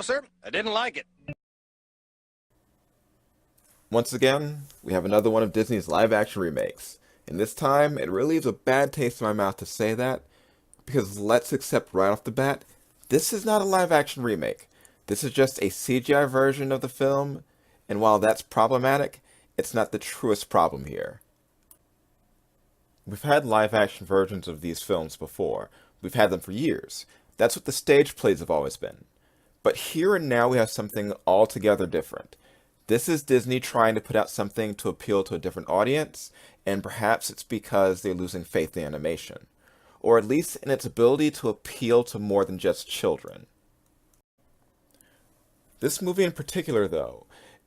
No, sir, I didn't like it. Once again, we have another one of Disney's live-action remakes. And this time, it really leaves a bad taste in my mouth to say that, because let's accept right off the bat, this is not a live-action remake. This is just a CGI version of the film, and while that's problematic, it's not the truest problem here. We've had live-action versions of these films before. We've had them for years. That's what the stage plays have always been. But here and now we have something altogether different. This is Disney trying to put out something to appeal to a different audience, and perhaps it's because they're losing faith in animation, or at least in its ability to appeal to more than just children. This movie in particular, though,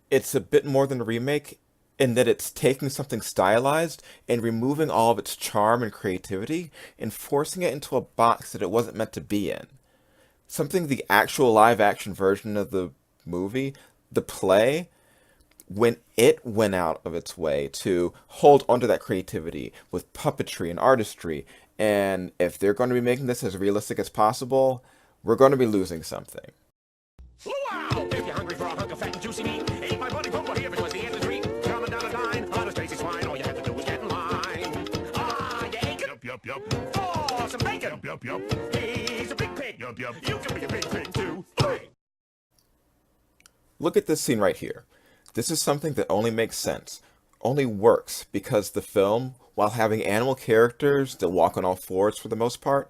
it's a bit more than a remake in that it's taking something stylized and removing all of its charm and creativity and forcing it into a box that it wasn't meant to be in. Something the actual live-action version of the movie, the play, when it went out of its way to hold onto that creativity with puppetry and artistry, and if they're going to be making this as realistic as possible, we're going to be losing something. Wow! If you're hungry for a hunk of fat and juicy meat, eat my buddy Pumbo here because the end is reap. Coming down a dime, honest Tracy swine, all you have to do is get in line. Ah, you ain't Yup. for some bacon. Yup. He's a big pig. Yup. You can be a big pig too. Hey! Look at this scene right here. This is something that only makes sense, only works because the film, while having animal characters that walk on all fours for the most part,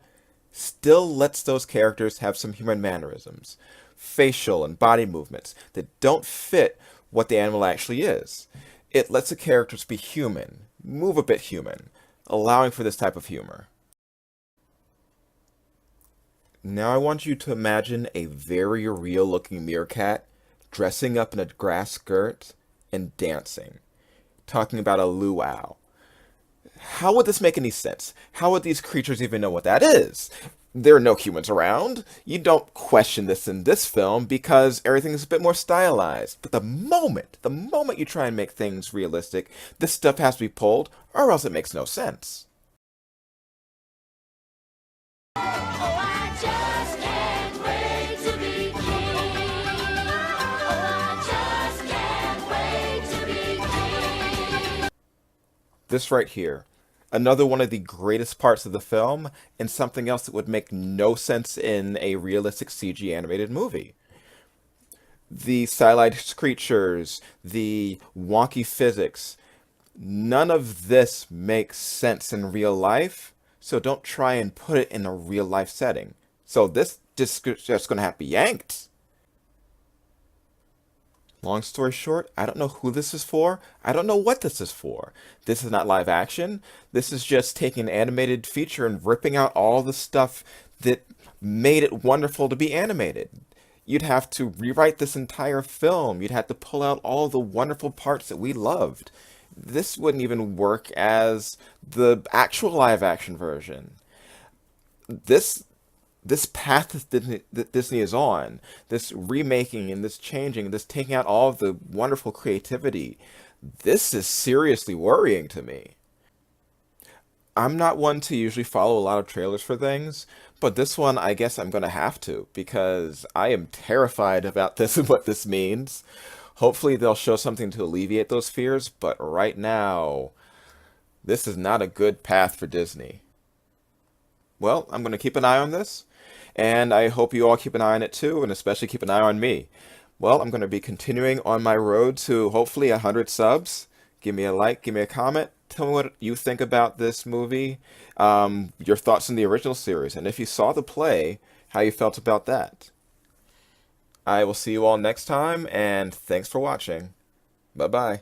still lets those characters have some human mannerisms, facial and body movements that don't fit what the animal actually is. It lets the characters be human, move a bit human, allowing for this type of humor. Now I want you to imagine a very real looking meerkat dressing up in a grass skirt and dancing, talking about a luau. How would this make any sense? How would these creatures even know what that is? There are no humans around. You don't question this in this film because everything is a bit more stylized. But the moment you try and make things realistic, this stuff has to be pulled or else it makes no sense. This right here, another one of the greatest parts of the film, and something else that would make no sense in a realistic CG animated movie. The stylized creatures, the wonky physics, none of this makes sense in real life, so don't try and put it in a real life setting. So this just going to have to be yanked. Long story short, I don't know who this is for. I don't know what this is for. This is not live action. This is just taking an animated feature and ripping out all the stuff that made it wonderful to be animated. You'd have to rewrite this entire film. You'd have to pull out all the wonderful parts that we loved. This wouldn't even work as the actual live action version. This path that Disney is on, this remaking and this changing, this taking out all of the wonderful creativity, this is seriously worrying to me. I'm not one to usually follow a lot of trailers for things, but this one I guess I'm going to have to because I am terrified about this and what this means. Hopefully they'll show something to alleviate those fears, but right now, this is not a good path for Disney. Well, I'm going to keep an eye on this. And I hope you all keep an eye on it too, and especially keep an eye on me. Well, I'm going to be continuing on my road to hopefully 100 subs. Give me a like, give me a comment. Tell me what you think about this movie, your thoughts on the original series, and if you saw the play, how you felt about that. I will see you all next time, and thanks for watching. Bye-bye.